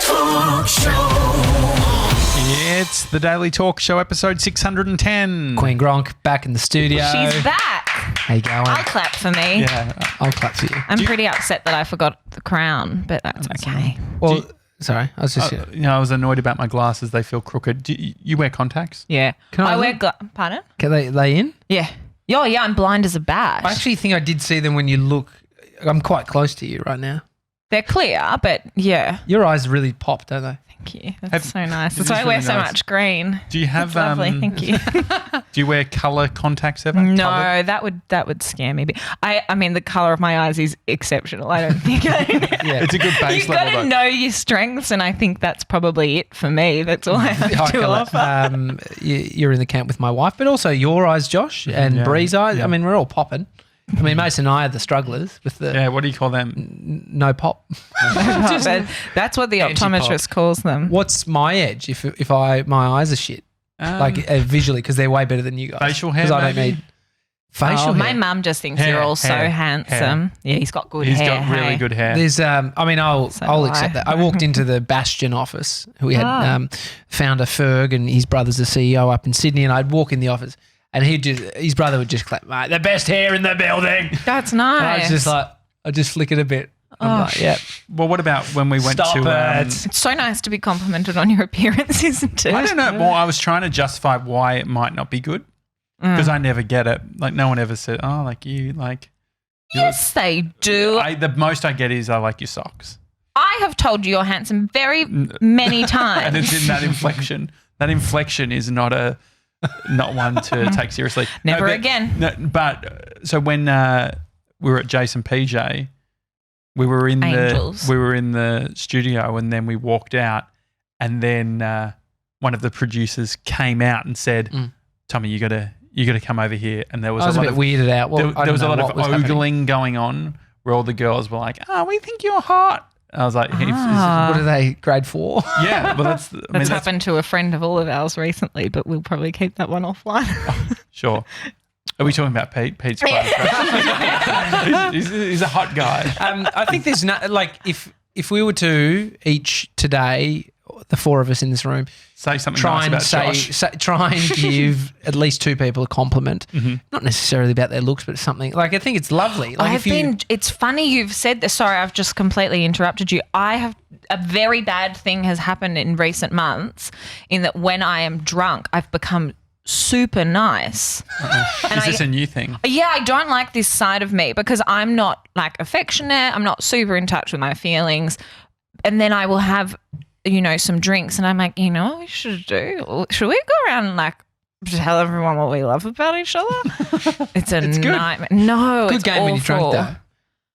Talk Show. It's the Daily Talk Show, episode 610. Queen Gronk back in the studio. She's back. How you going? I'll clap for me. Yeah, I'll clap for you. I'm pretty upset that I forgot the crown, but that's okay. Well, sorry, I was just... I was annoyed about my glasses. They feel crooked. Do you wear contacts? Yeah. Can I wear pardon? Can they in? Yeah. Oh, yeah, I'm blind as a bat. I actually think I did see them when you look... I'm quite close to you right now. They're clear, but yeah. Your eyes really pop, don't they? Thank you. That's so nice. That's is why I wear really so nice. much green. Do you have... It's lovely. Thank you. Do you wear colour contacts ever? No, Coloured? that would scare me. I mean, the colour of my eyes is exceptional. I don't think. Yeah. It's a good base You've level, got to though. know your strengths, and I think that's probably it for me. That's all I have High to colour. offer. You're in the camp with my wife, but also your eyes, Josh, and Yeah. Bree's eyes. Yeah. I mean, we're all popping. I mean, Mason and I are the strugglers with the Yeah, what do you call them? no pop. That's what the Anti-pop. optometrist calls them. What's my edge if my eyes are shit? Visually, because they're way better than you guys. Facial hair, Because I don't maybe? need facial hair. My mum just thinks you're all so hair. handsome. Yeah, he's got good He's hair. got really hey? good hair. There's, I'll So I'll do accept I. that. I walked into the Bastion office. We had founder Ferg and his brother's the CEO up in Sydney, and I'd walk in the office, and his brother would just clap, mate, the best hair in the building. That's And nice. I was just like, I just flick it a bit. I'm like, yeah. Well, what about when we went Stop to... it. It's so nice to be complimented on your appearance, isn't it? I don't know. Well, I was trying to justify why it might not be good because I never get it. Like, no one ever said, oh, like you, like... Yes, they do. The most I get is I like your socks. I have told you you're handsome very many times. And it's in that inflection. That inflection is not one to take seriously. Never again. No, but so when we were at Jason PJ, we were in the studio, and then we walked out, and then one of the producers came out and said, "Tommy, you got to come over here." And there was I was a bit weirded out. Well, there was a lot of ogling going on where all the girls were like, "Oh, we think you're hot." I was like, What are they, grade 4? "Yeah, well, That's happened to a friend of all of ours recently, but we'll probably keep that one offline. Sure." Are we talking about Pete? Pete's quite he's a hot guy. I think there's if we were to each today, the four of us in this room, Say something try nice and about Josh. try and give at least two people a compliment, Mm-hmm. not necessarily about their looks, but something like I think it's lovely. Like It's funny you've said this. Sorry, I've just completely interrupted you. A very bad thing has happened in recent months in that when I am drunk, I've become super nice. Is this a new thing? Yeah, I don't like this side of me because I'm not like affectionate. I'm not super in touch with my feelings. And then I will have, some drinks and I'm like, you know what we should do? Should we go around and like tell everyone what we love about each other? It's a nightmare. No, good it's game awful. when you're drunk though.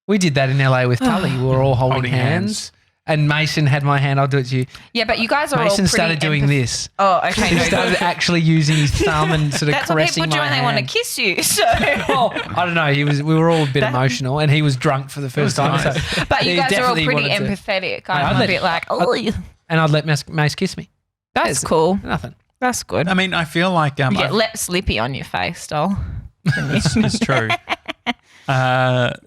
We did that in LA with Tully. We were all holding hands. And Mason had my hand. I'll do it to you. Yeah, but you guys are all Mason pretty started doing this. Oh, okay. He No, started actually using his thumb and sort of that's what caressing people do my when they hand. want to kiss you. So, I don't know. We were all a bit emotional, and he was drunk for the first time. nice. So but you he guys are all definitely pretty wanted to- empathetic. I'd I'm a let- bit like, and I'd let Mace kiss me. that's cool. Nothing. That's good. I mean, I feel like You get less lippy on your face, doll. it's true.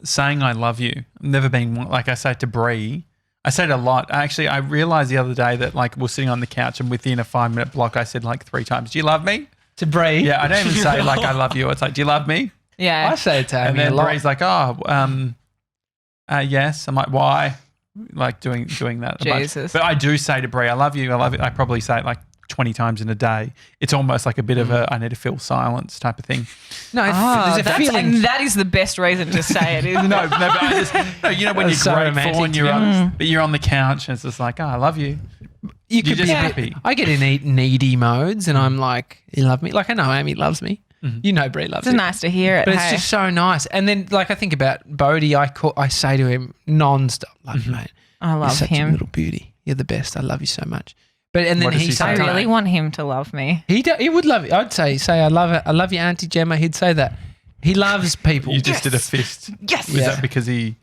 Saying I love you. I've never been like I say to Bree. I say it a lot. Actually, I realised the other day that like we're sitting on the couch and within a 5-minute block, I said like 3 times, "Do you love me?" To Bree. Yeah, I don't even say like I love you. It's like, "Do you love me?" Yeah. I say it to And Amy a then lot. Bree's like, yes. I'm like, why? Like doing that. a bunch. Jesus. But I do say to Bree, I love you. I love it. I probably say it like 20 times in a day. It's almost like a bit of a I need to feel silence type of thing. No, there's a feeling. and that is the best reason to say it, isn't it? No, but I just, when you're That's so grateful romantic and to you're me. but you're on the couch and it's just like, I love you. You could just be happy. I get in needy modes, and I'm like, "You love me." Like I know Amy loves me. You know Bree loves It's me. nice to hear it. But it's hey? just so nice. And then, like, I think about Bodie. I say to him non-stop, "Love you, mate. I You're love such a him. little beauty. You're the best. I love you so much." But and then What does he he say? I sometimes really want him to love me. he would love it. I'd say I love it. I love you, Auntie Gemma. He'd say that. He loves people. You just did a fist. Yes. Is Yeah. that because he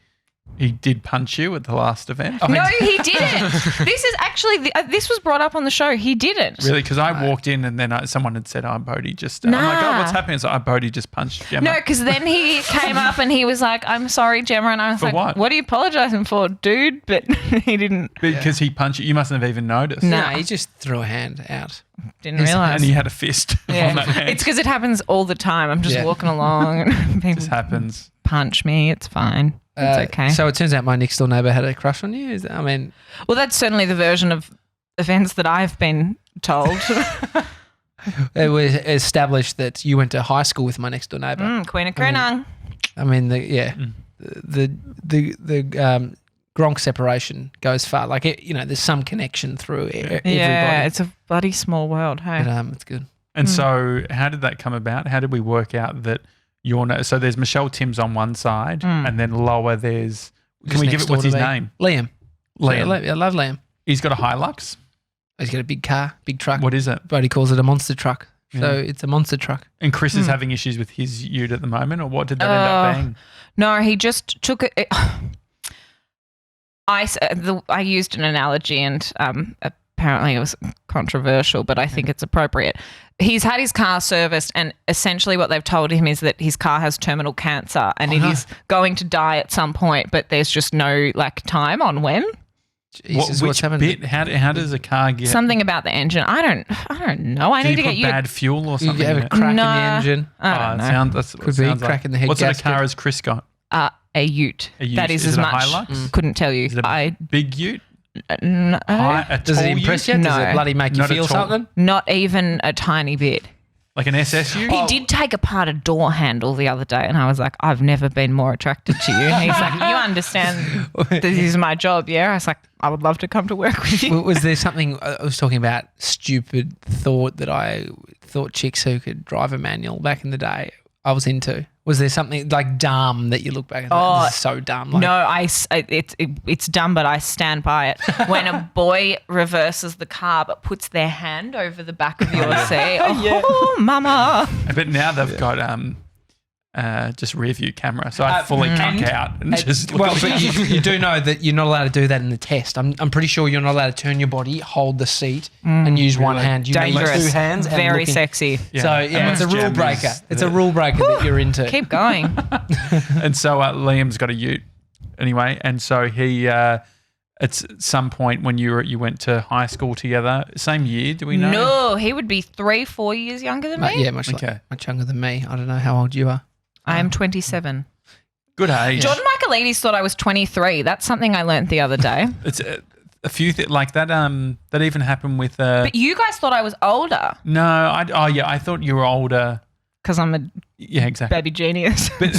He did punch you at the last event? No, he didn't. This is actually, this was brought up on the show. He didn't. Really? Because I walked in and then someone had said, Bodhi just... I'm like, oh, what's happening? It's like, Bodhi just punched Gemma. No, because then he came up and he was like, I'm sorry, Gemma. And I was like, what are you apologising for, dude? But he didn't. Because he punched you. You mustn't have even noticed. No, he just threw a hand out. Didn't realise. And he had a fist on that hand. It's because it happens all the time. I'm just walking along and people just happens. Punch me. It's fine. It's okay. So it turns out my next door neighbour had a crush on you? Well, that's certainly the version of events that I've been told. It was established that you went to high school with my next door neighbour. Queen of Krunung. The Gronk separation goes far. Like, there's some connection through everybody. Yeah, it's a bloody small world, hey? But, it's good. And so how did that come about? How did we work out that so there's Michelle Timms on one side and then lower there's... Can we give it... What's his name? Liam. I love Liam. He's got a Hilux? He's got a big car, big truck. What is it? But he calls it a monster truck. So it's a monster truck. And Chris is having issues with his ute at the moment, or what did that end up being? No, he just took it... I used an analogy and apparently it was controversial, but I think it's appropriate. He's had his car serviced and essentially what they've told him is that his car has terminal cancer and it is going to die at some point, but there's just no time on when. Jesus, what's happened? How does a car get... Something about the engine. I don't know. I need to get you... bad fuel or something? You have a crack in the engine? I don't know. Could be crack in the head. What sort of car has Chris got? A ute. That is as much. Hilux? Couldn't tell you. Is it a big ute? No. Does it impress you? No. Does it bloody make you feel something? Not even a tiny bit. Like an SS ute? He did take apart a door handle the other day and I was like, I've never been more attracted to you. And he's like, you understand this is my job, yeah? I was like, I would love to come to work with you. Was there something, I was talking about stupid thought that I thought chicks who could drive a manual back in the day I was into? Was there something like dumb that you look back and this is so dumb? No, it's dumb, but I stand by it. When a boy reverses the car but puts their hand over the back of your seat, mama. But now they've got just rear view camera, so I fully cuck out and just look at but you do know that you're not allowed to do that in the test. I'm pretty sure you're not allowed to turn your body, hold the seat, and use one hand. You dangerous. Need two hands. Very sexy. Yeah. So it's a rule breaker. It's a rule breaker that you're into. Keep going. And so Liam's got a ute anyway, and so he at some point when you went to high school together, same year, do we know? No, he would be 3-4 years younger than me. Yeah, much younger than me. I don't know how old you are. I am 27. Good age. Jordan Michaelides thought I was 23. That's something I learnt the other day. It's a few like that. That even happened with. But you guys thought I was older. No, I thought you were older. Because I'm a exactly baby genius. Baby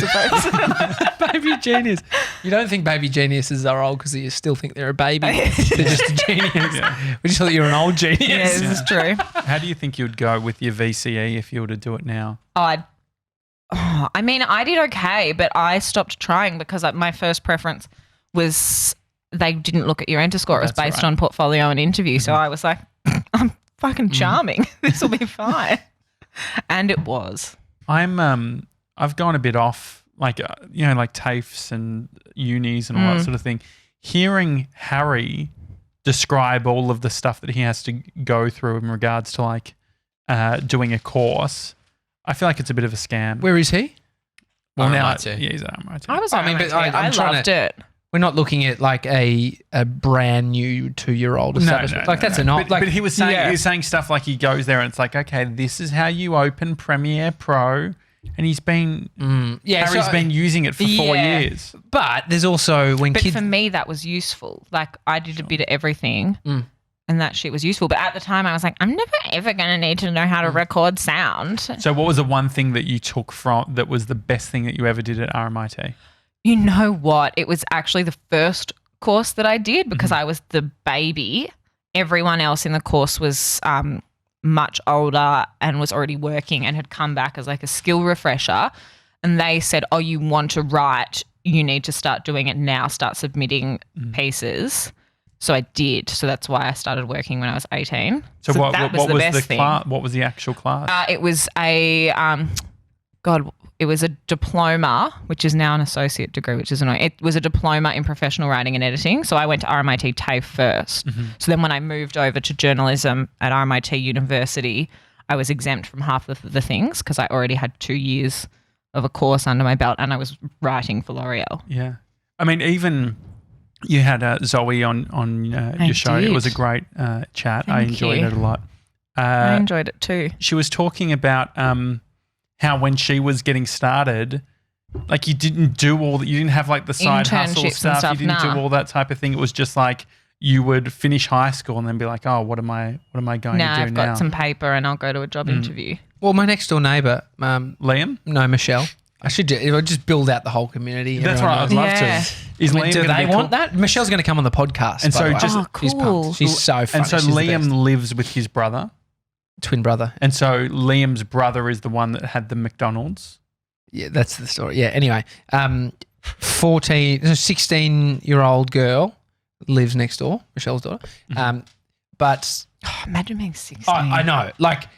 genius. You don't think baby geniuses are old because you still think they're a baby. They're just a genius. Yeah. We just thought you were an old genius. Yeah, this is true. How do you think you'd go with your VCE if you were to do it now? I mean, I did okay, but I stopped trying because my first preference was they didn't look at your enter score. It was based on portfolio and interview. So I was like, I'm fucking charming. This will be fine. And it was. I've gone a bit off, like TAFEs and unis and all that sort of thing. Hearing Harry describe all of the stuff that he has to go through in regards to doing a course, I feel like it's a bit of a scam. Where is he? Well, now, RMIT. Yeah, he's at RMIT. I was RMIT. I loved it. We're not looking at like a brand new 2-year-old establishment. But he was saying stuff like he goes there and it's like, okay, this is how you open Premiere Pro, and he's been Harry's been using it for 4 years. But there's also for me that was useful. Like I did a bit of everything. And that shit was useful. But at the time I was like, I'm never ever going to need to know how to record sound. So what was the one thing that you took from that was the best thing that you ever did at RMIT? You know what? It was actually the first course that I did because I was the baby. Everyone else in the course was much older and was already working and had come back as like a skill refresher. And they said, oh, you want to write, you need to start doing it now, start submitting pieces. So I did. So that's why I started working when I was 18. So what was the class? What was the actual class? It was a it was a diploma, which is now an associate degree, which is annoying. It was a diploma in professional writing and editing. So I went to RMIT TAFE first. So then when I moved over to journalism at RMIT University, I was exempt from half of the things because I already had 2 years of a course under my belt and I was writing for L'Oreal. Yeah. I mean, even you had Zoe on your show. did. It was a great chat. I enjoyed you. it a lot. I enjoyed it too. She was talking about how when she was getting started, like you didn't do all that. You didn't have like the side hustle Internships and stuff. You didn't do nah. all that type of thing. It was just like you would finish high school and then be like, oh, what am I going to do now? I've got some paper and I'll go to a job interview. Well, my next door neighbour, Liam? no, Michelle. I should just build out the whole community. That's Everyone right. I'd knows. love Yeah. to. Is I mean, Liam do gonna they be want cool? that? Michelle's going to come on the podcast. And by so the way. just- she's cool. pumped. She's so funny. And so She's the Liam best. lives with his brother. Twin brother. And so Liam's brother is the one that had the McDonald's. Yeah, that's the story. Yeah. Anyway, 16-year-old girl lives next door, Michelle's daughter. But Oh, imagine being 16. I know, like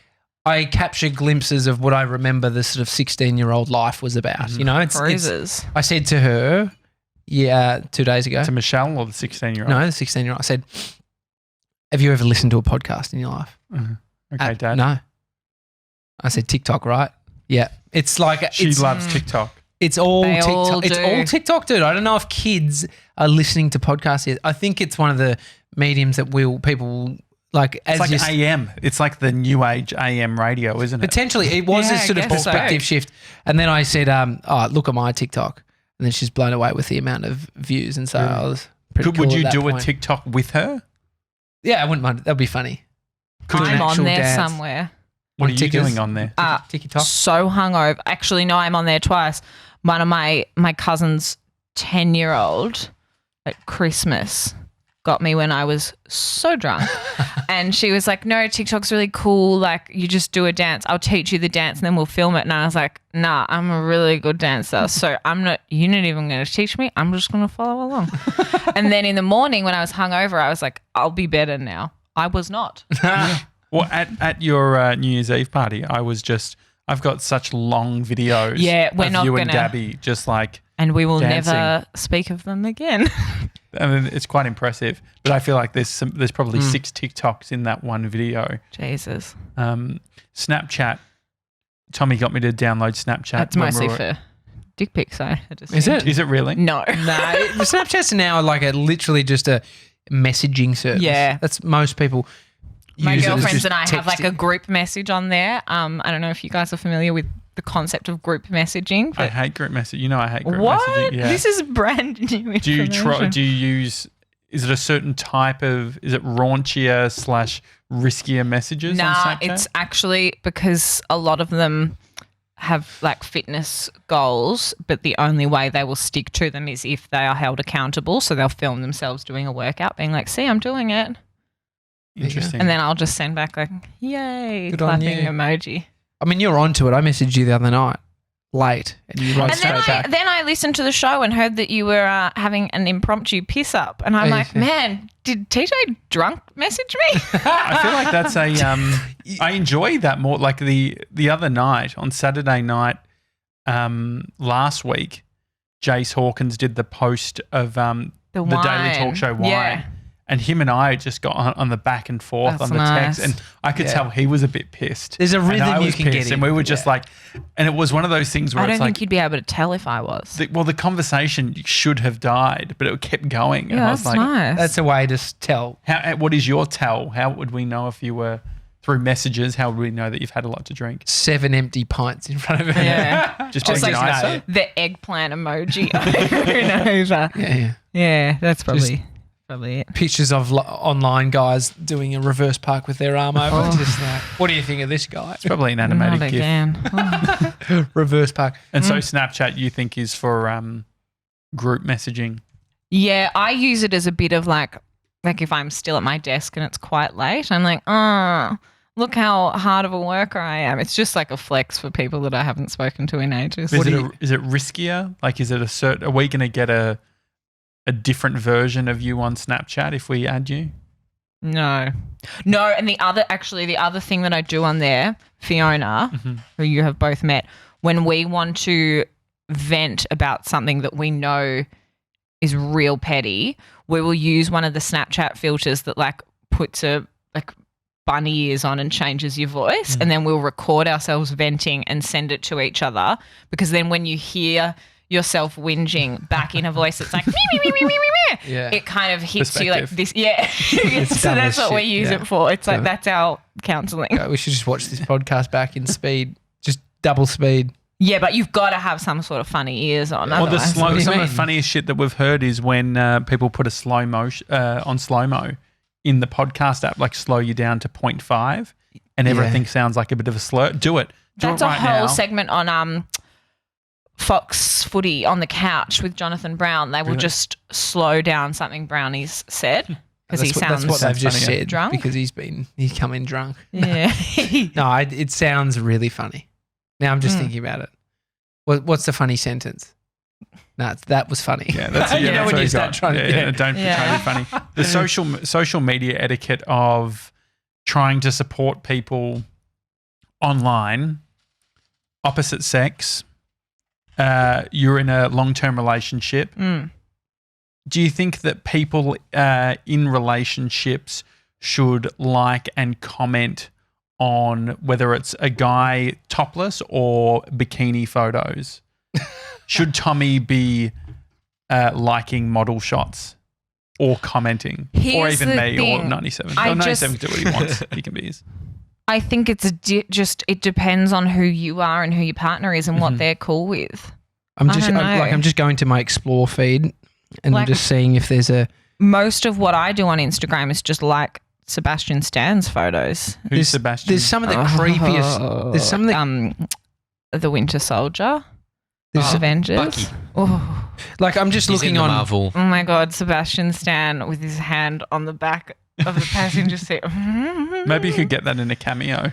I capture glimpses of what I remember the sort of 16-year-old life was about. You know, it's Cruises. I said to her, 2 days ago. To Michelle or the 16-year-old? No, the 16-year-old. I said, have you ever listened to a podcast in your life? Okay, Dad. No. I said TikTok, right? Yeah. It's like She loves TikTok. It's all They TikTok. all It's do. all TikTok, dude. I don't know if kids are listening to podcasts yet. I think it's one of the mediums that people like. It's like AM. It's like the new age AM radio, isn't it? Potentially, it was Yeah, a sort I of guess so. perspective shift. And then I said, look at my TikTok. And then she's blown away with the amount of views. And so I was pretty cool Would you at that do point. a TikTok with her? Yeah, I wouldn't mind. That'd be funny. Do an I'm on actual there dance. somewhere. What are you Tickers. doing on there? TikTok. So hungover. Actually, no, I'm on there twice. One of my cousin's 10-year-old at Christmas got me when I was so drunk. And she was like, no, TikTok's really cool. Like, you just do a dance. I'll teach you the dance and then we'll film it. And I was like, nah, I'm a really good dancer. So you're not even going to teach me. I'm just going to follow along. And then in the morning when I was hungover, I was like, I'll be better now. I was not. Well, at your New Year's Eve party, I've got such long videos Yeah, we're of not you and gonna- Gabby just like, And we will Dancing. never speak of them again. I mean, it's quite impressive. But I feel like there's probably 6 TikToks in that one video. Jesus. Snapchat. Tommy got me to download Snapchat. That's when mostly we were- for dick pics, I just Is it? Is it really? No. No, Snapchat's now like literally just a messaging service. Yeah. That's most people. My use it as girlfriends just and I have like a texting. group message on there. I don't know if you guys are familiar with the concept of group messaging. I But hate group messaging. You know I hate group what? messaging. Yeah. This is brand new Do you information. Do you use? Is it a certain type of? Is it raunchier / riskier messages on Nah, Snapchat? it's actually because a lot of them have like fitness goals, but the only way they will stick to them is if they are held accountable. So they'll film themselves doing a workout, being like, see, I'm doing it. Interesting. And then I'll just send back like, yay, Good on clapping you. emoji. I mean, you're onto it. I messaged you the other night, late, and you wrote And then straight back. I listened to the show and heard that you were having an impromptu piss up. And I'm Oh, like, yeah. man, did TJ drunk message me? I feel like that's I enjoy that more. Like the other night on Saturday night, last week, Jace Hawkins did the post of the Daily wine. Talk Show Wine. Yeah. And him and I just got on the back and forth That's on the text, nice. and I could Yeah. tell he was a bit pissed. There's a and rhythm I you was can get pissed, in. and we were just Yeah. like, and it was one of those things where I don't it's think like, you'd be able to tell if I was. the conversation should have died, but it kept going. And Yeah, I was that's like, nice. That's a way to tell. what is your tell? How would we know if you were through messages? How would we know that you've had a lot to drink? 7 empty pints in front of her. Yeah. Just Just being like nicer? the eggplant emoji over and over. Yeah. Yeah, that's probably it. Pictures of online guys doing a reverse park with their arm over. Oh. Just like, what do you think of this guy? It's probably an Not animated GIF. again. Oh. Reverse park. And so Snapchat, you think, is for group messaging? Yeah, I use it as a bit of like if I'm still at my desk and it's quite late, I'm like, oh, look how hard of a worker I am. It's just like a flex for people that I haven't spoken to in ages. Is it riskier? Like, is it a certain? Are we going to get a different version of you on Snapchat if we add you? No. And the other thing that I do on there, Fiona, who you have both met, when we want to vent about something that we know is real petty, we will use one of the Snapchat filters that like puts a like bunny ears on and changes your voice, and then we'll record ourselves venting and send it to each other, because then when you hear yourself whinging back in a voice that's like me, it kind of hits you like this. Yeah. So that's what we use it for. It's like that's our counselling. We should just watch this podcast back in speed, just double speed. Yeah, but you've got to have some sort of funny ears on. Well, some of the funniest shit that we've heard is when people put a slow-mo on slow-mo in the podcast app, like slow you down to 0.5 and everything sounds like a bit of a slur. Do it. That's it right a whole now. segment on Fox Footy on the couch with Jonathan Brown. They will just slow down something Brownie's said because he sounds that's what they've just said drunk. Because he's come in drunk. Yeah. No, it sounds really funny. Now I'm just thinking about it. What's the funny sentence? No, that was funny. Yeah, that's when what you he's start got. trying to don't try to be funny. The social media etiquette of trying to support people online, opposite sex. You're in a long-term relationship. Do you think that people in relationships should like and comment on whether it's a guy topless or bikini photos? Should Tommy be liking model shots or commenting? Or even me or 97? 97 can do what he wants. He can be his. I think it's it depends on who you are and who your partner is and what they're cool with. I'm just going to my explore feed and I'm just seeing if there's a. Most of what I do on Instagram is just like Sebastian Stan's photos. Who's Sebastian? There's some of the creepiest. There's some of the Winter Soldier. Avengers. Oh. Like I'm just looking on Marvel. Oh my God, Sebastian Stan with his hand on the back of the passenger seat. Maybe you could get that in a cameo.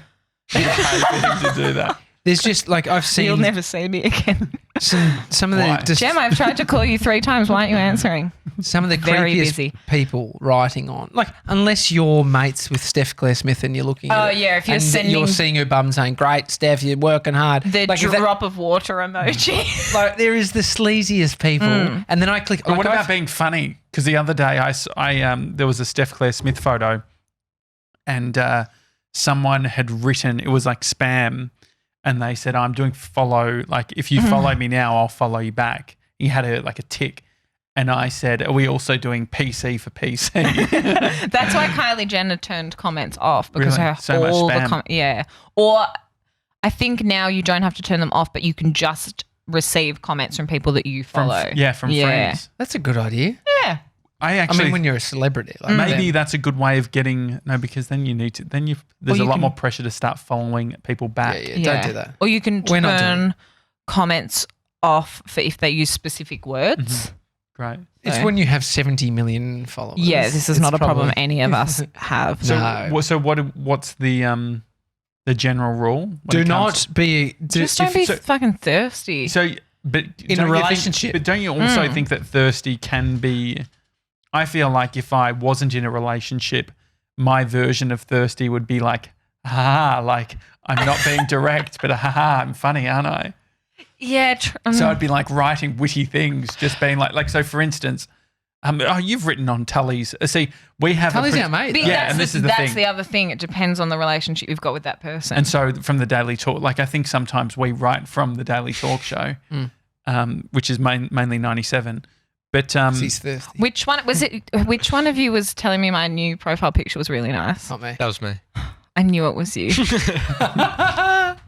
You'd pay for him to do that. There's just like I've seen. You'll never see me again. Some of the Gemma, I've tried to call you 3 times. Why aren't you answering? Some of the creepiest people writing on, like unless you're mates with Steph Claire Smith and you're looking. Oh yeah, if you're you're seeing her bum saying, "Great, Steph, you're working hard." The like drop of water emoji. Like there is the sleaziest people, and then I click. But what about being funny? Because the other day I there was a Steph Claire Smith photo, and someone had written it was like spam. And they said, I'm doing follow, like if you follow me now, I'll follow you back. He had a tick. And I said, are we also doing PC for PC? That's why Kylie Jenner turned comments off because really? her So all much spam. yeah. Or I think now you don't have to turn them off, but you can just receive comments from people that you follow. From friends. That's a good idea. Yeah. I mean, when you're a celebrity, like maybe that's a good way of getting because then you need to there's a lot more pressure to start following people back. Yeah, don't do that. Or you can turn comments off for if they use specific words. Great. It's when you have 70 million followers. Yeah, this is not a problem any of us have. So what's the general rule? Do not be just don't be fucking thirsty. So, but in a relationship, but don't you also think that thirsty can be? I feel like if I wasn't in a relationship, my version of thirsty would be like, like I'm not being direct, but I'm funny, aren't I? Yeah. So I'd be like writing witty things, just being like so for instance, you've written on Tully's. See, we have Tully's our mate. Yeah, and this is the thing. That's the other thing. It depends on the relationship you've got with that person. And so from the Daily Talk, like I think sometimes we write from the Daily Talk show, which is mainly 97. But he's thirsty. Which one was it? Which one of you was telling me my new profile picture was really nice? Not me. That was me. I knew it was you. That's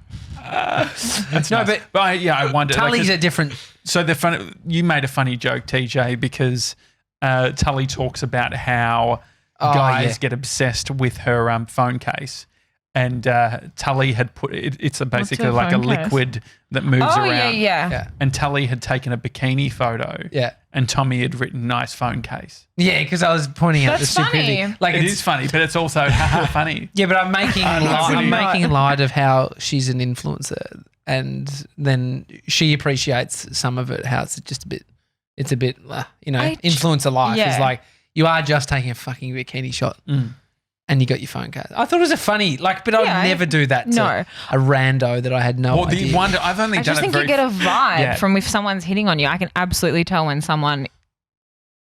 nice. But I wonder. Tully's a different. So you made a funny joke, TJ, because Tully talks about how guys get obsessed with her phone case. And Tully had put it's basically like a liquid that moves around. Yeah. And Tully had taken a bikini photo. Yeah. And Tommy had written nice phone case. Yeah, because I was pointing out the stupidity. Funny. Like it is funny, but it's also funny. Yeah, but I'm making light of how she's an influencer, and then she appreciates some of it. How it's just a bit, influencer life is like you are just taking a fucking bikini shot. And you got your phone card. I thought it was a funny, but I'd never do that to a rando that I had no idea. I've only done it. I just think you get a vibe from if someone's hitting on you. I can absolutely tell when someone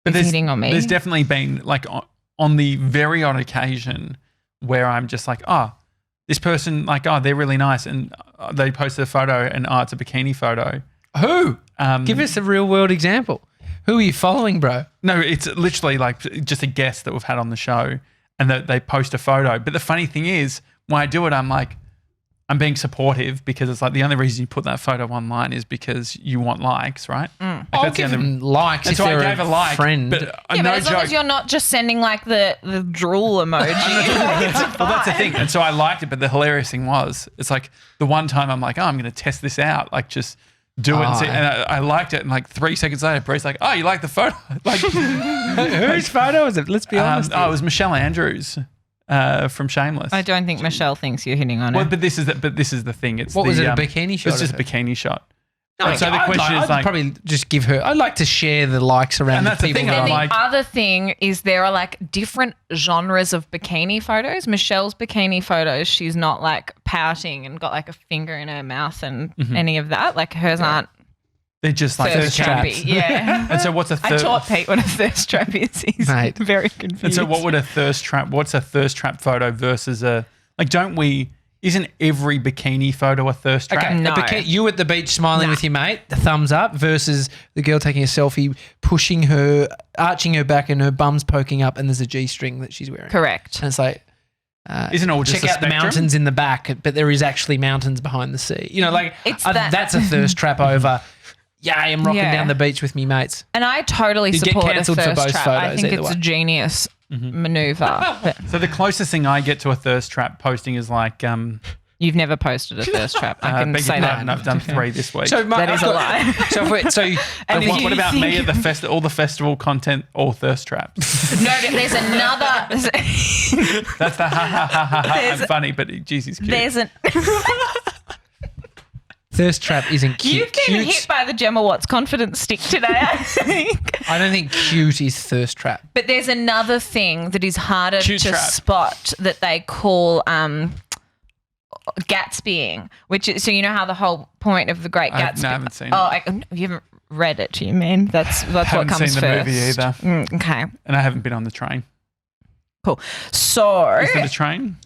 is hitting on me. There's definitely been on the very odd occasion where I'm just like, oh, this person, they're really nice, and they posted a photo, and it's a bikini photo. Who? Give us a real world example. Who are you following, bro? No, it's literally just a guest that we've had on the show. And they post a photo. But the funny thing is, when I do it, I'm being supportive because it's the only reason you put that photo online is because you want likes, right? I'll give them likes if they're a friend. But as long as you're not just sending the drool emoji. Well, that's the thing. And so I liked it, but the hilarious thing was, it's the one time I'm I'm going to test this out, just do it and see. And I liked it, and 3 seconds later, Bree's oh, you like the photo? Whose photo is it? Let's be honest. It was Michelle Andrews from Shameless. I don't think Michelle thinks you're hitting on her. Well, but this is the thing. It's was it? A bikini shot? It's just a bikini shot. No, so the question is I'd probably just give her. I'd like to share the likes around. And that's the thing. And the other thing is there are different genres of bikini photos. Michelle's bikini photos, she's not pouting and got a finger in her mouth and any of that. Hers aren't. They're just thirst traps. Yeah. And so what's a thirst? I taught Pete what a thirst trap is. He's very confused. And so what would a thirst trap? What's a thirst trap photo versus a don't we? Isn't every bikini photo a thirst trap? Okay, no. You at the beach smiling with your mate, the thumbs up, versus the girl taking a selfie, pushing her, arching her back, and her bum's poking up, and there's a G-string that she's wearing. Correct. And it's isn't it all just check out the mountains in the back, but there is actually mountains behind the sea. That's a thirst trap over. Yeah, I am rocking down the beach with me mates. And I totally support a thirst for both trap. photos I think it's a genius maneuver. So the closest thing I get to a thirst trap posting is You've never posted a thirst trap. I can say that. I've done 3 this week. So that is a lie. What about me at the all the festival content, all thirst traps? No, there's another. That's the ha funny, but Jesus, cute. There's an. Thirst trap isn't cute. You've been hit by the Gemma Watts confidence stick today, I think. I don't think cute is thirst trap. But there's another thing that is harder to spot that they call Gatsbying, which is, so you know how the whole point of the Great Gatsby. No, I haven't seen it. You haven't read it, do you mean? That's what comes first. I haven't seen the movie either. Okay. And I haven't been on the train. Cool. So. Is it a train?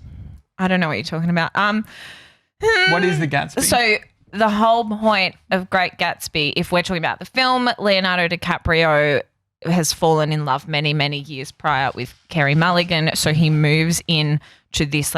I don't know what you're talking about. What is the Gatsby? So the whole point of Great Gatsby, if we're talking about the film, Leonardo DiCaprio has fallen in love many, many years prior with Carey Mulligan. So he moves in to this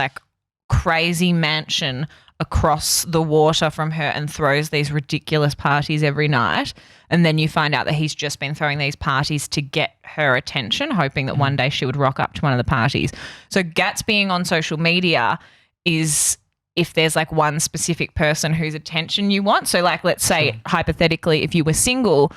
crazy mansion across the water from her and throws these ridiculous parties every night. And then you find out that he's just been throwing these parties to get her attention, hoping that one day she would rock up to one of the parties. So Gatsbying on social media is if there's one specific person whose attention you want. So let's say hypothetically, if you were single,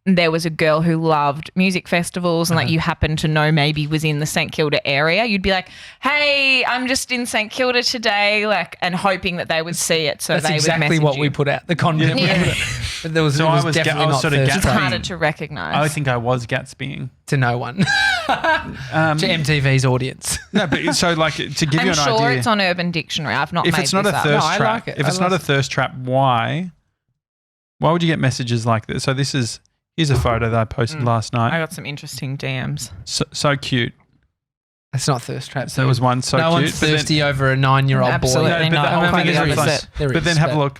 there was a girl who loved music festivals and you happen to know maybe was in the St Kilda area, you'd be like, hey, I'm just in St Kilda today, and hoping that they would see it. So that's they exactly would message what you. we put out, the content. Yeah. But there was, so it was definitely not Thursday. It's harder to recognise. I think I was Gatsbying. To no one. To MTV's audience. No, but so to give you an idea. I'm sure it's on Urban Dictionary. I've not made this up. I like it. If it's not a thirst trap, why would you get messages like this? So here's a photo that I posted last night. I got some interesting DMs. So cute. That's not thirst trap. So there was one so no cute. No one's thirsty over a 9-year-old boy. Absolutely not. But then have a look.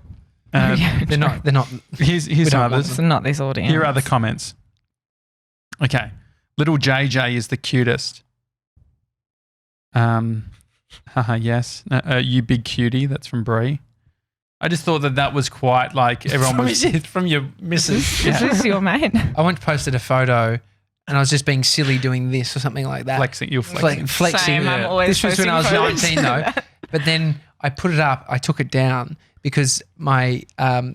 They're not. Here's some others. It's not this audience. Here are the comments. Okay. Little JJ is the cutest. Yes. You big cutie. That's from Bree. I just thought that was quite everyone was from your missus. Yeah. Is this your mate? I went to posted a photo and I was just being silly doing this or something like that. Flexing. You're flexing. Flexing. Same, I'm always this was when I was 19 though. But then I put it up. I took it down because my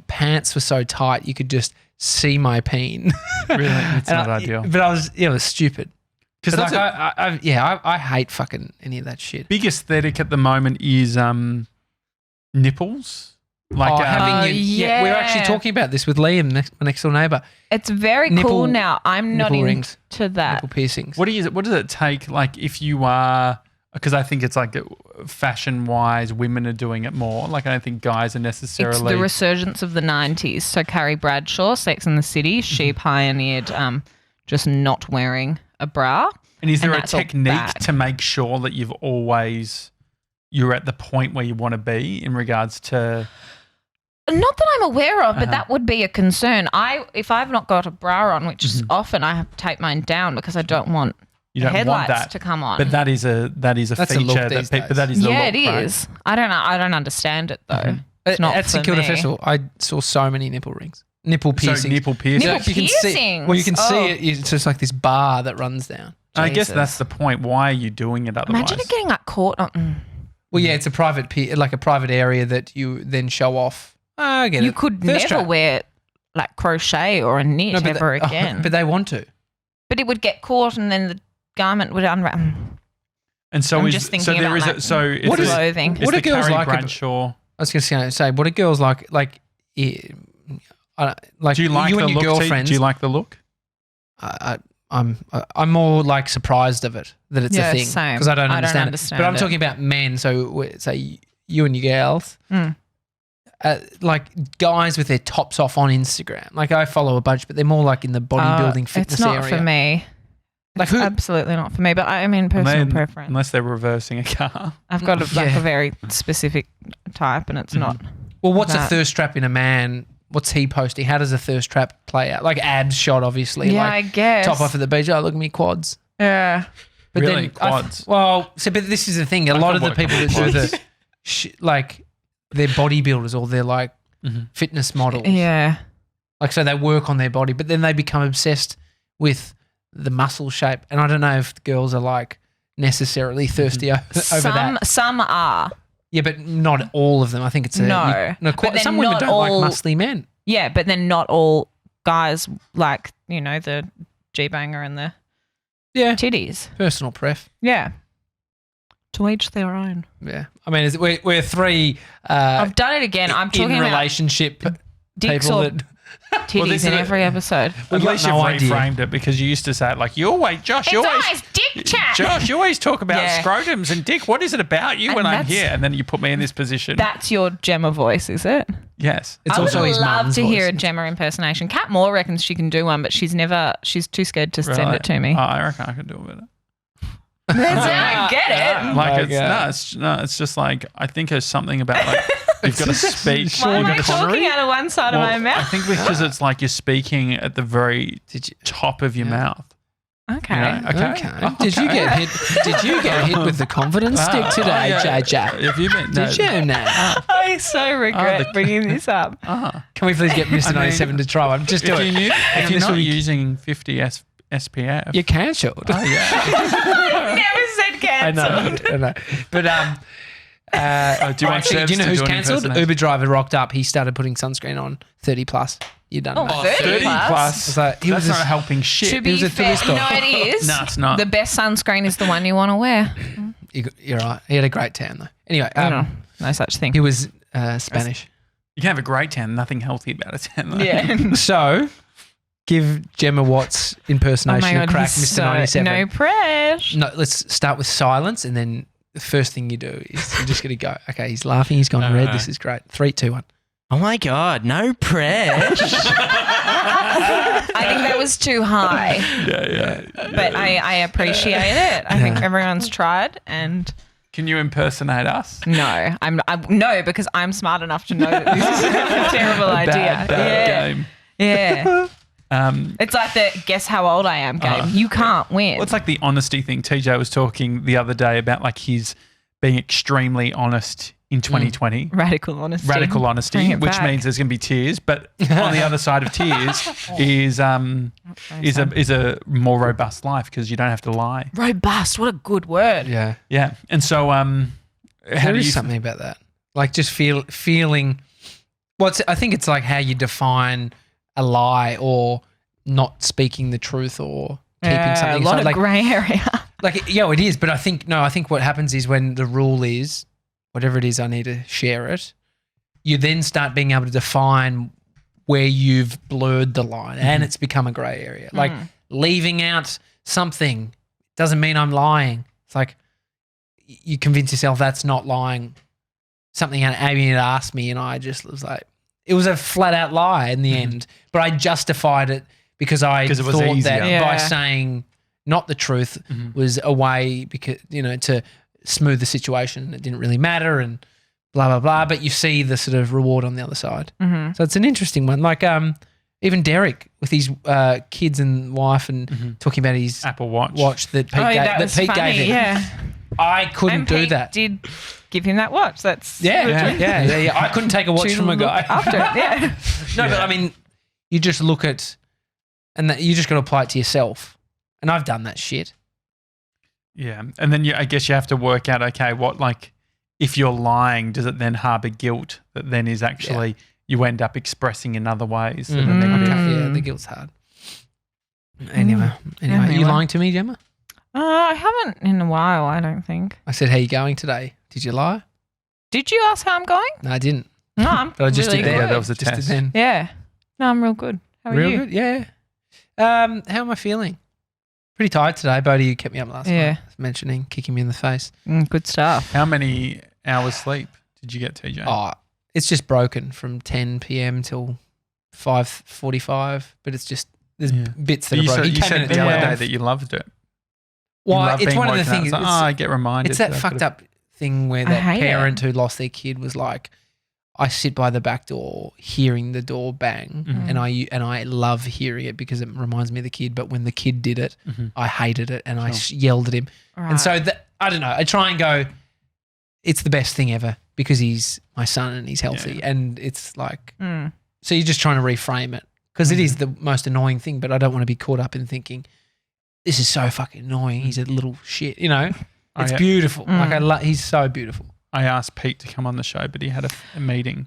pants were so tight you could just see my peen. Really? It's not ideal. But it was stupid. Because I hate fucking any of that shit. Big aesthetic at the moment is nipples. We were actually talking about this with Liam, my next door neighbour. It's very cool now. I'm not into that. Nipple piercings. What does it take? If you are because I think it's like fashion-wise, women are doing it more. Like I don't think guys are necessarily. It's the resurgence of the 90s. So Carrie Bradshaw, Sex and the City, she pioneered just not wearing a bra. And is there a technique to make sure that you're at the point where you want to be in regards to? Not that I'm aware of, but that would be a concern. If I've not got a bra on, which is often, I have to take mine down because I don't want you don't headlights want that to come on. But that is a That's feature that people. That is the look, it is. Right? I don't understand it though. It's not at St Kilda Festival. I saw so many nipple rings, nipple piercings. So nipple piercings. Nipple piercings. You can see it. It's just like this bar that runs down. I guess that's the point. Why are you doing it otherwise? Imagine it getting like caught on. Well, yeah, it's a private area that you then show off. I get it. You could never wear like crochet or a knit ever again. But they want to. But it would get caught and then the garment would unwrap. And so I'm just thinking about clothing. What are girls like? Bradshaw? I was going to say, what are girls like? Like, do you like the look? Girlfriends? Do you like the look? I'm more like surprised of it that it's a thing because I don't understand it. But I'm talking about men. So say you and your girls, like guys with their tops off on Instagram. Like I follow a bunch, but they're more like in the bodybuilding fitness area. It's not for me. Like who? Absolutely not for me. But I mean personal preference. Unless they're reversing a car. I've got a very specific type, and it's not. Well, what's a thirst trap in a man? What's he posting? How does a thirst trap play out? Like abs shot, obviously. Yeah, like I guess. Top off at the beach. Oh, look at me quads. Yeah. But really? then Quads? but this is the thing. A lot of the people that do the they're bodybuilders or they're like fitness models. Yeah. Like so they work on their body, but then they become obsessed with the muscle shape. And I don't know if girls are like necessarily thirsty over that. Some are. Yeah, but not all of them. I think it's some women don't like muscly men. Yeah, but then not all guys like, the G-banger and the titties. Personal pref. Yeah. To each their own. Yeah. I mean, we're three I've done it again. I'm talking in relationship people that titties in every episode. At least you've reframed it because you used to say it like, Josh, you always dick chat. Josh, you always talk about scrotums and dick. What is it about you when I'm here? And then you put me in this position. That's your Gemma voice, is it? Yes. It's also his mum's voice. I would love to hear a Gemma impersonation. Kat Moore reckons she can do one, but she's too scared to send it to me. I reckon I could do it better. I get it. Like it's just like I think there's something about like you've got to speak. Why am I talking out of one side of my mouth? I think because it's like you're speaking at the very top of your mouth. Okay. Okay. Did you get hit with the confidence stick today, JJ? Have you been? Did you know? I so regret bringing this up. Can we please get Mr. 97 to try? I'm just doing it. If you're not using 50 SPF, you're cancelled. Oh yeah. Never said cancelled. I know. But do you know who's cancelled? Uber driver rocked up. He started putting sunscreen on. 30 plus. You're done. 30 plus. That's not helping shit. To be fair, it is. No, it's not. The best sunscreen is the one you want to wear. You're right. He had a great tan though. Anyway, no such thing. He was Spanish. You can have a great tan. Nothing healthy about a tan. Though. Yeah. So, give Gemma Watts' impersonation a crack, Mr. 97. No pressure. No, let's start with silence, and then the first thing you do is you're just going to go, okay, he's laughing, he's gone red, this is great. 3, 2, 1. Oh my God, no pressure. I think that was too high. Yeah. But I appreciate it. I think everyone's tried and... Can you impersonate us? No, no, because I'm smart enough to know that this is a terrible idea. Bad game. Yeah. It's like the guess how old I am game. You can't win. Well, it's like the honesty thing. TJ was talking the other day about like his being extremely honest in 2020. Radical honesty, which means there's going to be tears. But on the other side of tears is a more robust life because you don't have to lie. Robust, what a good word. Yeah. Yeah. And so there is something about that. Like just feeling I think it's like how you define a lie or not speaking the truth or keeping something. A lot of grey area. It is. But I think what happens is when the rule is whatever it is, I need to share it. You then start being able to define where you've blurred the line and it's become a grey area. Like leaving out something doesn't mean I'm lying. It's like, you convince yourself that's not lying. Something Amy had asked me, and I just was like, it was a flat out lie in the end, but I justified it because I thought that by saying not the truth was a way because to smooth the situation. It didn't really matter and blah blah blah. But you see the sort of reward on the other side. So it's an interesting one. Like even Derek with his kids and wife and talking about his Apple Watch that Pete gave him. Yeah. I couldn't do that. Did give him that watch. That's yeah. I couldn't take a watch from a guy after it. Yeah. No, but I mean, you just look at, and you just got to apply it to yourself. And I've done that shit. Yeah, and then I guess you have to work out, okay, what if you're lying, does it then harbour guilt that then is actually you end up expressing in other ways? That are negative? Yeah, the guilt's hard. Anyway, are you lying to me, Gemma? I haven't in a while, I don't think. I said, how are you going today? Did you lie? Did you ask how I'm going? No, I didn't. No, I'm but I just really did that. Yeah, that was a test. Then. Yeah. No, I'm real good. How are you? Real good? Yeah. How am I feeling? Pretty tired today. Bodhi, you kept me up last night. Mentioning, kicking me in the face. Good stuff. How many hours sleep did you get, TJ? Oh, it's just broken from 10 p.m. till 5:45, but it's just, there's bits that are broken. You said the other day that you loved it. Well, it's one of the things. I get reminded. It's that fucked up thing where that parent who lost their kid was like, I sit by the back door hearing the door bang, and I love hearing it because it reminds me of the kid. But when the kid did it, I hated it and I yelled at him. Right. And so I don't know. I try and go, it's the best thing ever because he's my son and he's healthy, and it's like so you're just trying to reframe it because it is the most annoying thing. But I don't want to be caught up in thinking this is so fucking annoying. He's a little shit, It's beautiful. Like he's so beautiful. I asked Pete to come on the show, but he had a meeting.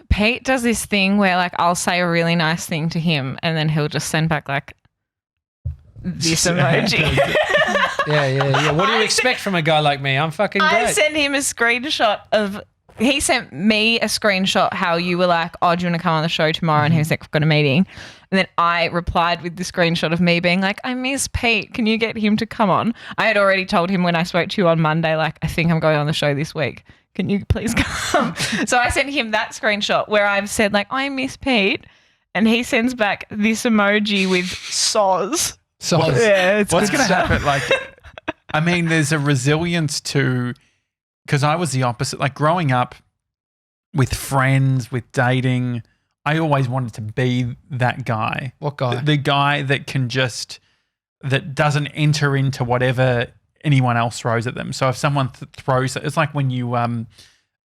Pete does this thing where I'll say a really nice thing to him and then he'll just send back this emoji. Yeah. What do you expect from a guy like me? I'm fucking great. I sent him a screenshot of, he sent me a screenshot how you were like, oh, do you want to come on the show tomorrow? And he was like, I've got a meeting. And then I replied with the screenshot of me being like, I miss Pete. Can you get him to come on? I had already told him when I spoke to you on Monday, I think I'm going on the show this week. Can you please come? So I sent him that screenshot where I've said I miss Pete. And he sends back this emoji with soz. Yeah, what's going to happen? I mean, there's a resilience to, because I was the opposite. Growing up with friends, with dating, I always wanted to be that guy. What guy? The guy that that doesn't enter into whatever anyone else throws at them. So if someone throws it, it's like when you, when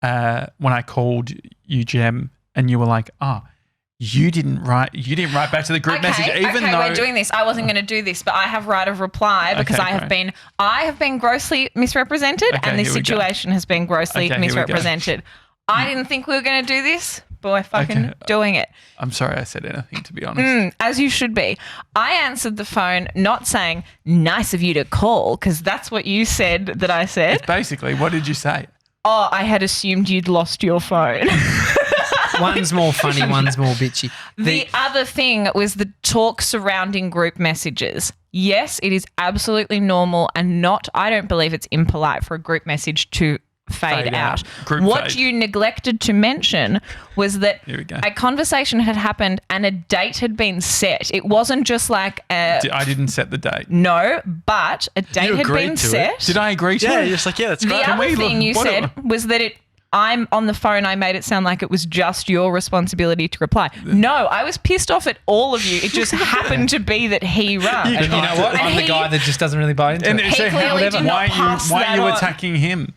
I called you, Gem, and you were like, you didn't write back to the group message, even though we're doing this. I wasn't going to do this, but I have right of reply because I have been grossly misrepresented, and this situation has been grossly misrepresented. I didn't think we were going to do this, but we're fucking doing it. I'm sorry I said anything, to be honest. As you should be. I answered the phone not saying, nice of you to call, because that's what you said that I said. It's basically, what did you say? Oh, I had assumed you'd lost your phone. One's more funny, one's more bitchy. The other thing was the talk surrounding group messages. Yes, it is absolutely normal and I don't believe it's impolite for a group message to fade out. What you neglected to mention was that a conversation had happened and a date had been set. It wasn't just I didn't set the date. No, but a date had been set. Did I agree to it? Yeah, you're just that's great. The other thing you said was that I'm on the phone, I made it sound like it was just your responsibility to reply. No, I was pissed off at all of you. It just happened to be that he rang. And you know what? I'm the guy that just doesn't really buy into it. Why are you attacking him?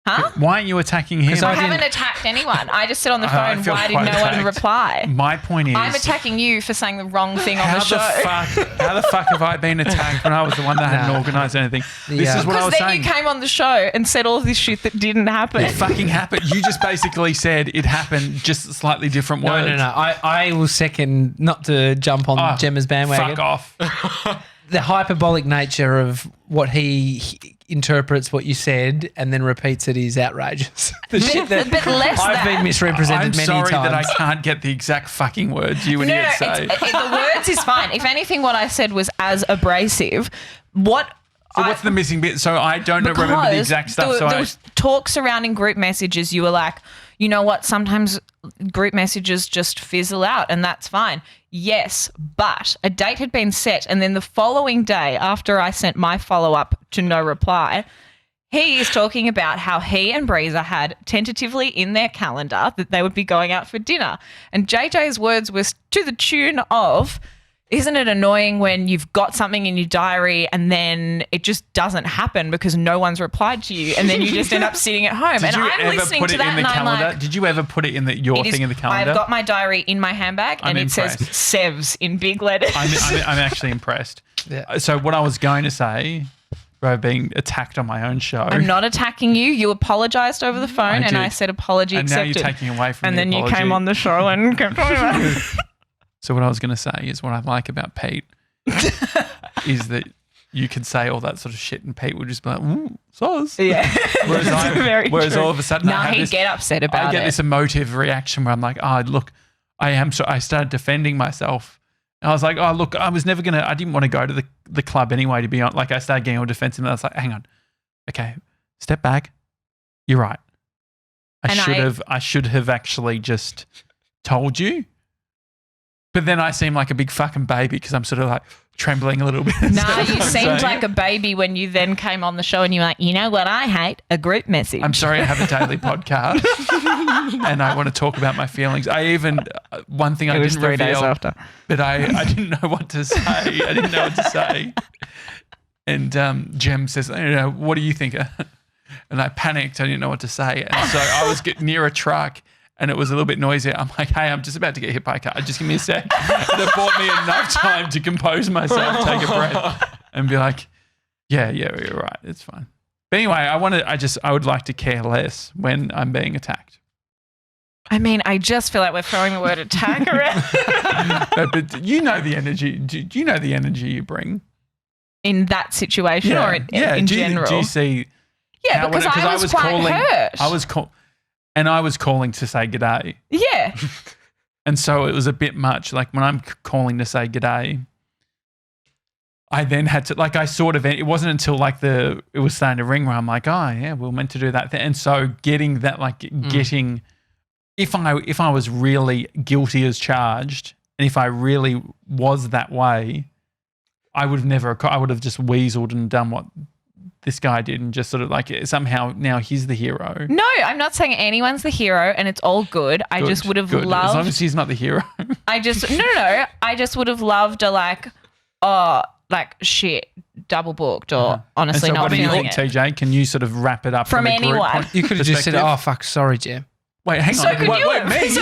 Huh? Why aren't you attacking him? I haven't attacked anyone. I just said on the phone, why did no one reply? My point is, I'm attacking you for saying the wrong thing on the show. How the fuck have I been attacked when I was the one that hadn't organised anything? This is what I was saying. Because then you came on the show and said all this shit that didn't happen. It fucking happened. You just basically said it happened, just slightly different words. No. I will second, not to jump on Gemma's bandwagon. Fuck off. The hyperbolic nature of what he interprets what you said and then repeats it is outrageous. The shit that I've been misrepresented many times. I'm sorry that I can't get the exact fucking words you and Ian say. The words is fine. If anything, what I said was as abrasive. What So what's the missing bit? So I don't remember the exact stuff. There was talk surrounding group messages. You were like, you know what? Sometimes group messages just fizzle out and that's fine. Yes, but a date had been set and then the following day after I sent my follow-up to no reply, he is talking about how he and Breezer had tentatively in their calendar that they would be going out for dinner. And JJ's words was to the tune of, isn't it annoying when you've got something in your diary and then it just doesn't happen because no one's replied to you and then you just end up sitting at home? And I'm listening to that and I'm like... Did you ever put it in your thing in the calendar? I've got my diary in my handbag and it says Sevs in big letters. I'm actually impressed. Yeah. So what I was going to say... being attacked on my own show. I'm not attacking you. You apologised over the phone and I said apology accepted. And now you're taking away from and the then apology. You came on the show and kept talking about it. So what I was going to say is what I like about Pete is that you could say all that sort of shit and Pete would just be like, soz. Yeah. Whereas all of a sudden he'd get upset about it. I get this emotive reaction where I'm like, look, I started defending myself. And I was like, look, I didn't want to go to the club anyway, to be honest. Like I started getting all defensive and I was like, hang on. Okay, step back. You're right. I should have actually just told you. But then I seem like a big fucking baby because I'm sort of like trembling a little bit. No, you seemed like a baby when you then came on the show and you were like, you know what I hate? A group message. I'm sorry I have a daily podcast and I want to talk about my feelings. One thing I didn't reveal, after. But I didn't know what to say. And Gem says, what do you think? And I panicked. I didn't know what to say. And so I was getting near a truck and it was a little bit noisy. I'm like, hey, I'm just about to get hit by a car. Just give me a sec. And it bought me enough time to compose myself, take a breath and be like, yeah, you're right. It's fine. But anyway, I would like to care less when I'm being attacked. I mean, I just feel like we're throwing the word attack around. But you know the energy. Do you know the energy you bring? In that situation or in general? Do you see? Yeah, because I was quite hurt. I was calling to say g'day. Yeah. And so it was a bit much. Like when I'm calling to say g'day, I then had to, like I sort of, it wasn't until like it was starting to ring where I'm like, oh yeah, we were meant to do that. And so getting that, if I was really guilty as charged and if I really was that way, I would have just weaseled and done what this guy did and just sort of like somehow now he's the hero. No, I'm not saying anyone's the hero and it's all good. I just would have loved. As long as he's not the hero. I just would have loved shit, double booked or honestly not feeling it. TJ, can you sort of wrap it up from anyone? You could have just said, oh, fuck, sorry, Jim. Wait, hang on. So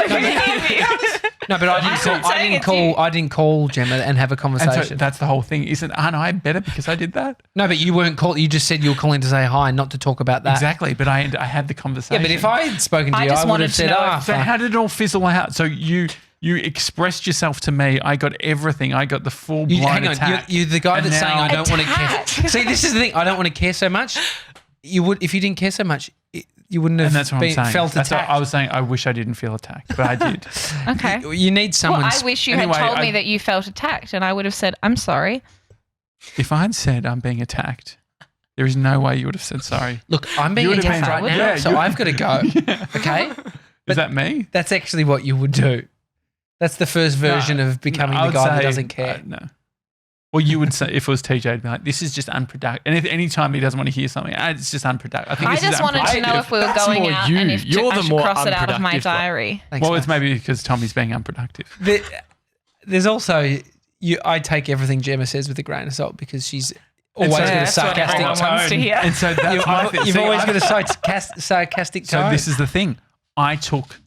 No, but I didn't call Gemma and have a conversation. And so that's the whole thing. Aren't I better because I did that? No, but you weren't called. You just said you were calling to say hi, not to talk about that. Exactly, but I had the conversation. Yeah, but if I had spoken to you, I would have said, so how did it all fizzle out? So you expressed yourself to me. I got everything. I got the full blown attack. You're the guy that's saying I don't want to care. See, this is the thing. I don't want to care so much. You would, if you didn't care so much, you wouldn't have felt attacked. I was saying I wish I didn't feel attacked, but I did. Okay. You need someone. Well, I wish you had told me that you felt attacked and I would have said, I'm sorry. If I had said I'm being attacked, there is no way you would have said sorry. Look, I'm being attacked right now, so I've got to go. Yeah. Okay? Is that me? That's actually what you would do. That's the first version of becoming the guy that doesnn't care. No. Well, you would say, if it was TJ, it'd be like, this is just unproductive. And if any time he doesn't want to hear something, it's just unproductive. I just wanted to know if we were going out and if I should cross it out of my diary. Thanks, it's maybe because Tommy's being unproductive. There's also, I take everything Gemma says with a grain of salt because she's always got a sarcastic tone. And so that's my thing. You've always got a sarcastic tone. So this is the thing. I took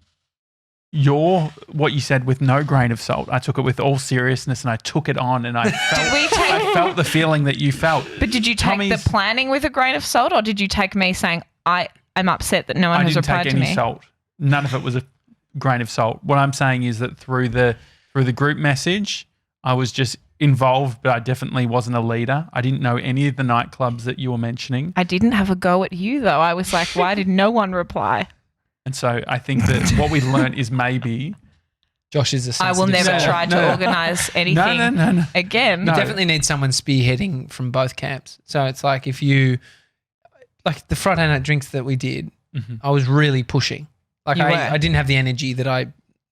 what you said with no grain of salt. I took it with all seriousness and I took it on and I felt the feeling that you felt. But did you take the planning with a grain of salt or did you take me saying I'm upset that no one has replied to me? I didn't take any salt. None of it was a grain of salt. What I'm saying is that through the group message, I was just involved, but I definitely wasn't a leader. I didn't know any of the nightclubs that you were mentioning. I didn't have a go at you though. I was like, why did no one reply? And so I think that what we've learned is maybe Josh is a sensitive I will never soul. try to organise anything again. You definitely need someone spearheading from both camps. So it's like if you – like the Friday night drinks that we did, I was really pushing. Like I didn't have the energy that I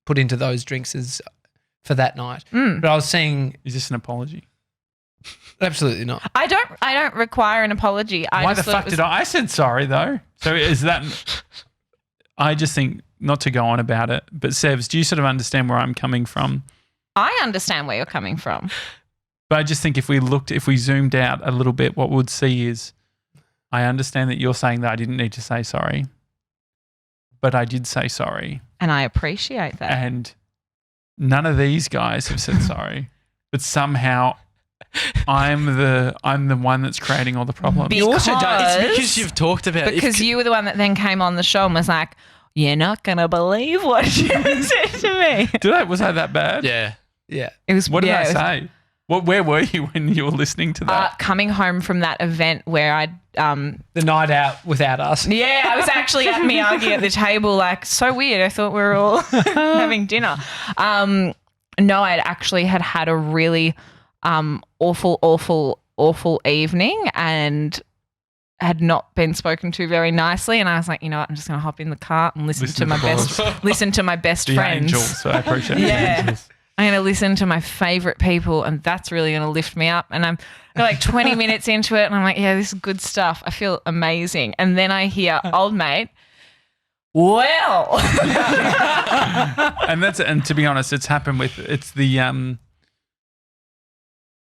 put into those drinks for that night. But I was saying – Is this an apology? Absolutely not. I don't require an apology. Why the fuck did I said sorry though. So is that – I just think – not to go on about it, but Sevs, do you sort of understand where I'm coming from? I understand where you're coming from. But I just think if we zoomed out a little bit, what we'd see is I understand that you're saying that I didn't need to say sorry, but I did say sorry. And I appreciate that. And none of these guys have said sorry, but somehow I'm the one that's creating all the problems. It's because you've talked about it. Because you were the one that then came on the show and was like, you're not going to believe what you said to me. Was I that bad? Yeah. It was. What did I say? Where were you when you were listening to that? Coming home from that event where I the night out without us. Yeah, I was actually at Miyagi at the table, like, so weird. I thought we were all having dinner. No, I'd actually had a really awful evening and had not been spoken to very nicely, and I was like, you know what, I'm just going to hop in the car and listen to my best the friends. Angels, so I appreciate it. Yeah. I'm going to listen to my favourite people, and that's really going to lift me up. And I'm like 20 minutes into it, and I'm like, yeah, this is good stuff. I feel amazing. And then I hear, old mate, well. And to be honest, it's happened with,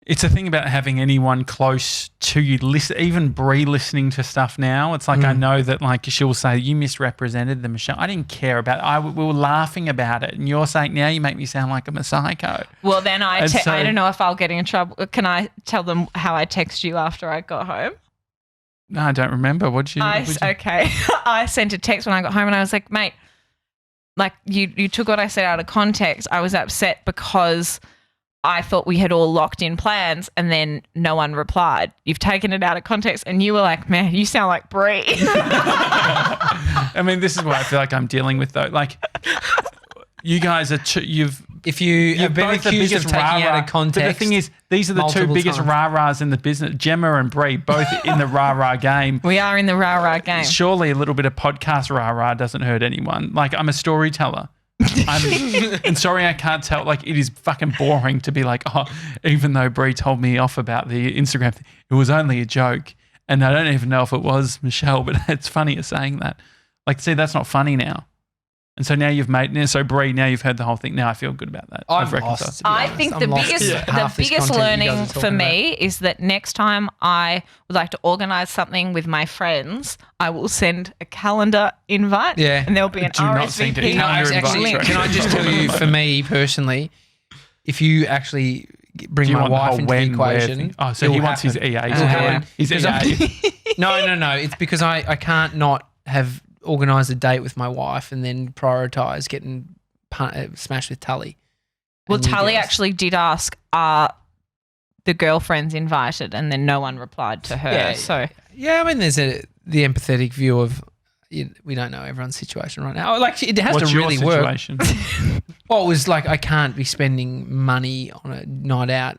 it's a thing about having anyone close to you, even Brie listening to stuff now. It's like I know that like she'll say, you misrepresented the Michelle. I didn't care about it. We were laughing about it. And you're saying now you make me sound like I'm a psycho. Well, then I don't know if I'll get in trouble. Can I tell them how I text you after I got home? No, I don't remember. Okay. I sent a text when I got home and I was like, mate, like you took what I said out of context. I was upset because I thought we had all locked in plans and then no one replied. You've taken it out of context and you were like, man, you sound like Brie. I mean, this is what I feel like I'm dealing with though. Like you guys are, if you have been accused of taking out of context. But the thing is, these are the two biggest rah-rahs in the business. Gemma and Brie, both in the rah-rah game. We are in the rah-rah game. Surely a little bit of podcast rah-rah doesn't hurt anyone. Like I'm a storyteller. And sorry, I can't tell. Like it is fucking boring to be like, oh, even though Brie told me off about the Instagram thing, it was only a joke, and I don't even know if it was Michelle, but it's funny saying that. Like, see, that's not funny now. And so now Brie, now you've heard the whole thing. Now I feel good about that. I think the biggest learning for me is that next time I would like to organise something with my friends, I will send a calendar invite and there'll be an RSVP. Can I just tell you, for me personally, if you actually bring my wife into the equation. Oh, so he wants his EA. His EA. No. It's because I can't not have organise a date with my wife and then prioritise getting smashed with Tully. Well, Tully actually did ask, are the girlfriends invited? And then no one replied to her. Yeah, I mean, there's the empathetic view of we don't know everyone's situation right now. Like it has to really work. Well, it was like I can't be spending money on a night out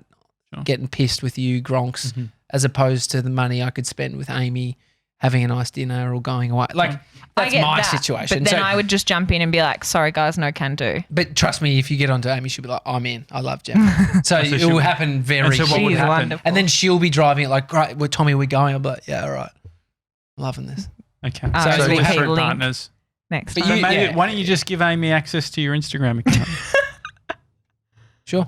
getting pissed with you, Gronks, as opposed to the money I could spend with Amy having a nice dinner or going away. Like that's my situation. But then I would just jump in and be like, sorry guys, no can do. But trust me, if you get onto Amy, she'll be like, I'm in. I love Gemma. So it will happen very quickly. And then she'll be driving it like, great, well, Tommy, we're going. I'll be like, yeah, all right. Loving this. Okay. So we have partners. Next time. Why don't you just give Amy access to your Instagram account? Sure.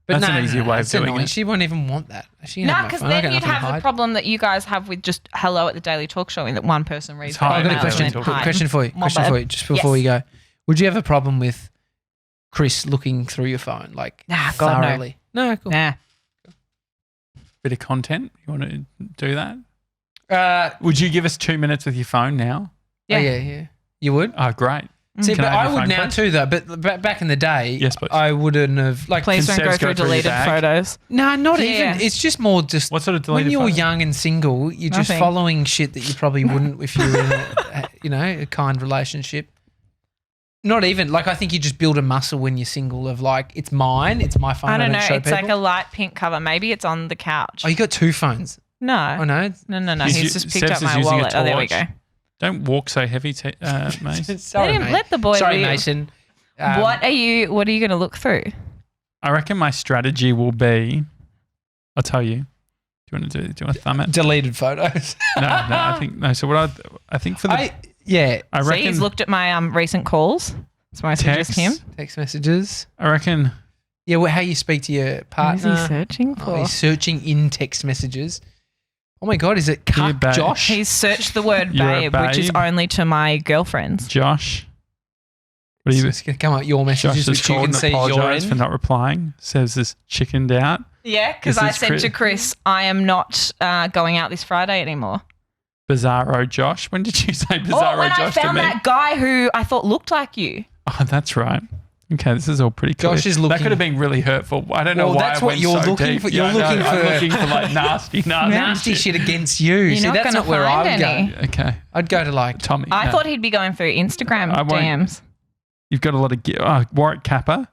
But that's an easier way of doing it. She won't even want that. No, because then you'd have the problem that you guys have with just hello at the Daily Talk Show, in that one person reads. I've got a question for you. Just before we go, would you have a problem with Chris looking through your phone, like thoroughly? No, cool. Nah. Bit of content. You want to do that? Would you give us 2 minutes with your phone now? Yeah. Yeah. You would? Oh, great. See, but I would now too, though. But back in the day, yes, please. I wouldn't have. Like, please don't go through deleted photos. No, not even. It's just more just what sort of deleted when you're photos? Young and single, you're just following shit that you probably wouldn't if you were in a kind relationship. Not even. Like, I think you just build a muscle when you're single of like, it's mine, it's my phone. I don't know. Show it's people. like a light pink cover. Maybe it's on the couch. Oh, you got 2 phones? No. Oh, no? No. He's just picked up my wallet. Oh, there we go. Don't walk so heavy, Mace. Sorry, let the boy Sorry, live. Mason. What are you going to look through? I reckon my strategy will be, I'll tell you. Do you want to thumb it? Deleted photos. No, I think no. So what I think for the I reckon. See, he's looked at my recent calls. That's why I suggest him. Text messages. I reckon. Yeah, well, how you speak to your partner. What is he searching for? He's searching in text messages. Oh my God, is it cuck Josh? He's searched the word babe, which is only to my girlfriends. Josh. What are you? It's going to come up your messages, which you can see your end. For not replying. Says this chickened out. Yeah, because I said to Chris, I am not going out this Friday anymore. Bizarro Josh. When did you say Bizarro Josh to me? Oh, when I found that guy who I thought looked like you. Oh, that's right. Okay, this is all pretty cool. Josh is looking. That could have been really hurtful. I don't know why. That's what you're looking for. You're looking for. I'm looking for like nasty shit against you. See, that's not where I would go. Okay, I'd go to like Tommy. I thought he'd be going through Instagram DMs. You've got a lot of Warwick Kappa.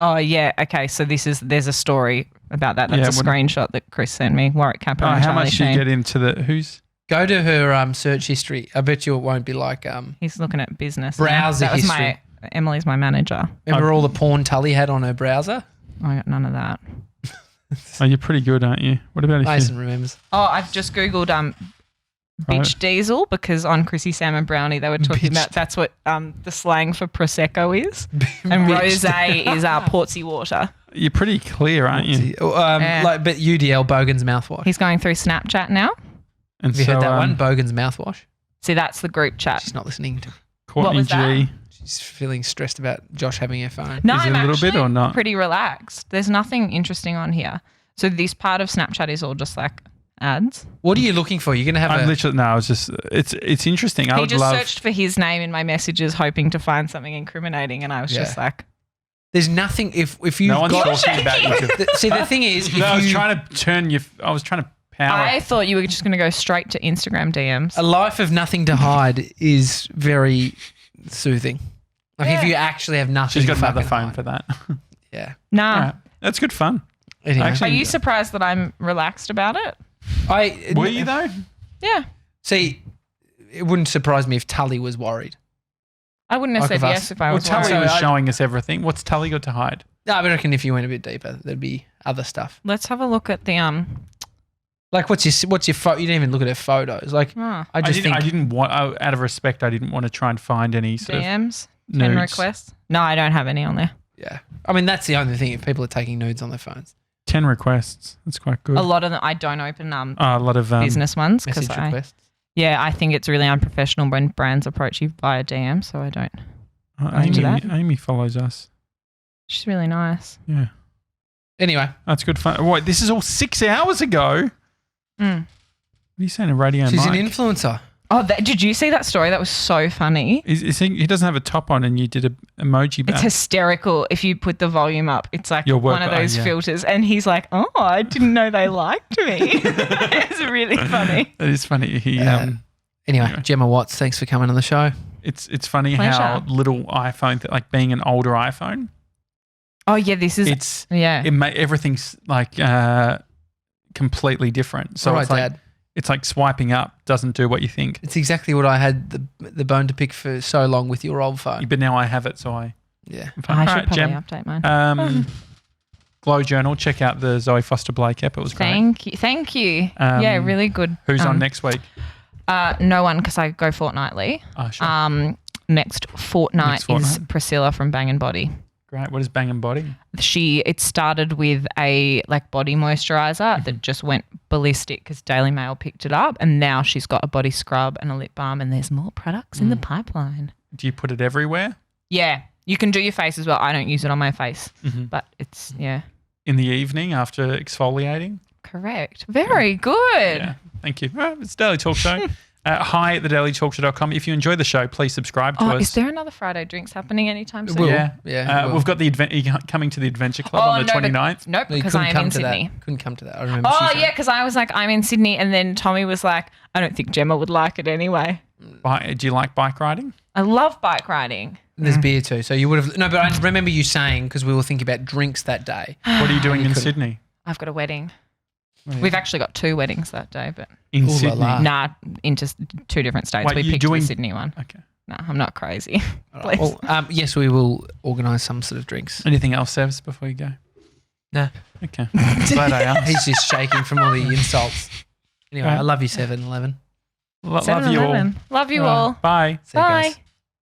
Oh yeah. Okay, so there's a story about that. That's a screenshot that Chris sent me. Warwick Kappa. How much do you get into who's? Go to her search history. I bet you it won't be like He's looking at business browser history. Emily's my manager. Remember all the porn Tully had on her browser? I got none of that. Oh, you're pretty good, aren't you? What about Mason remembers? Oh, I've just Googled bitch diesel because on Chrissy Sam and Brownie they were talking about that's what the slang for Prosecco is. And rosé is Portsea water. You're pretty clear, aren't you? But UDL, Bogan's mouthwash. He's going through Snapchat now. And Have you heard that one? Bogan's mouthwash? See, that's the group chat. She's not listening to Courtney what was G. That? She's feeling stressed about Josh having her phone. No, is it I'm a little bit or not? Pretty relaxed. There's nothing interesting on here. So this part of Snapchat is all just like ads. What are you looking for? You're going to have I was just, it's interesting. He just searched for his name in my messages hoping to find something incriminating and I was just like. There's nothing, if you no one's talking about you. See, the thing is. I was trying to power. I thought you were just going to go straight to Instagram DMs. A life of nothing to hide is very soothing. Like if you actually have nothing. She's got another phone hide. for that. Yeah. Nah. Right. That's good fun. Anyway. Are you surprised that I'm relaxed about it? Were you though? Yeah. See, it wouldn't surprise me if Tully was worried. I wouldn't have said yes if I was worried. Tully was showing us everything. What's Tully got to hide? No, I reckon if you went a bit deeper, there'd be other stuff. Let's have a look at the Like what's your photo? You didn't even look at her photos. Like I didn't want out of respect. I didn't want to try and find any sort DMs, of 10 nudes. requests. No, I don't have any on there. Yeah, I mean that's the only thing. If people are taking nudes on their phones, 10 requests. That's quite good. A lot of them I don't open a lot of business ones message requests. I think it's really unprofessional when brands approach you via DM. So I don't. Amy follows us. She's really nice. Yeah. Anyway, that's good fun. Wait, this is all 6 hours ago. What are you saying? A radio She's mic? an influencer. Oh, did you see that story? That was so funny. He doesn't have a top on and you did an emoji back. It's hysterical if you put the volume up. It's like one of those filters. And he's like, oh, I didn't know they liked me. It's really funny. It is funny. Anyway, Gemma Watts, thanks for coming on the show. It's funny Pleasure. how little iPhone, like being an older iPhone. Oh, yeah, this is... everything's like completely different. So it's like... Dad. It's like swiping up doesn't do what you think. It's exactly what I had the bone to pick for so long with your old phone. But now I have it, so I... Yeah. I should probably update mine. Glow Journal, check out the Zoe Foster-Blake app. It was great. Thank you. Yeah, really good. Who's on next week? No one, because I go fortnightly. Oh, sure. Next fortnight is Priscilla from Bang & Body. Great. What is Bang & Body? It started with a body moisturizer that just went ballistic because Daily Mail picked it up, and now she's got a body scrub and a lip balm, and there's more products in the pipeline. Do you put it everywhere? Yeah. You can do your face as well. I don't use it on my face, but it's, In the evening after exfoliating? Correct. Very good. Yeah. Thank you. It's Daily Talk Show. Hi at thedailytalkshow.com. If you enjoy the show, please subscribe to us. Is there another Friday Drinks happening anytime soon? Yeah. We've got the coming to the Adventure Club on the 29th. Nope, because I am in Sydney. Couldn't come to that. I remember. Oh, yeah, because I was like, I'm in Sydney. And then Tommy was like, I don't think Gemma would like it anyway. Do you like bike riding? I love bike riding. There's beer too. So you would have – no, but I remember you saying, because we were thinking about drinks that day. What are you doing in Sydney? I've got a wedding. We've actually got 2 weddings that day. But in Sydney? Nah, into 2 different states. Wait, we picked the Sydney one. Okay. No, I'm not crazy. Right. Well, yes, we will organise some sort of drinks. Anything else, Sevs, before you go? No. Okay. Glad I asked. He's just shaking from all the insults. Anyway, I love you, 7-Eleven. Love you all. Love you all. Bye. See you Bye. guys.